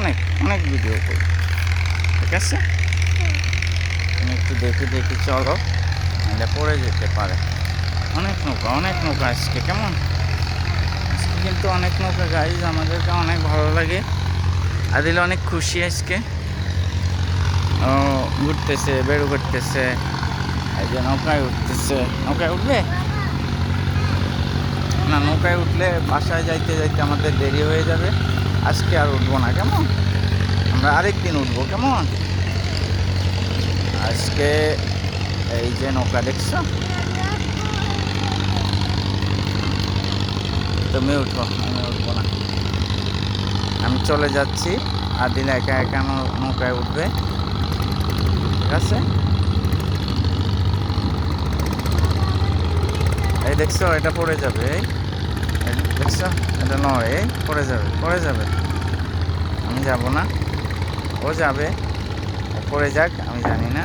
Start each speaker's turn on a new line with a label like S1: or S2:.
S1: অনেক অনেক ভিডিও করি, ঠিক আছে? তুমি একটু দেখে দেখে চলো, এটা পড়ে যেতে পারে। অনেক নৌকা আজকে, কেমন আজকে কিন্তু অনেক নৌকা গাইজ, আমাদেরকে অনেক ভালো লাগে। আদিল অনেক খুশি আজকে, ও ঘুরতেছে, বেরো করতেছে, এই যে নৌকায় উঠতেছে। নৌকায় উঠবে না? নৌকায় উঠলে বাসায় যাইতে যাইতে আমাদের দেরি হয়ে যাবে। আজকে আর উঠবো না, কেমন? আমরা আরেকদিন উঠবো, কেমন? আজকে এই যে নৌকা দেখছো, তুমি উঠো, আমি উঠবো না। আমি চলে যাচ্ছি, আদিল একা একা নৌকায় উঠবে, ঠিক আছে? এই দেখছো, এটা পড়ে যাবে। এই দেখছো, এটা নয়, এই পড়ে যাবে, পড়ে যাবে। আমি যাব না, ও যাবে, পড়ে যাক, আমি জানি না।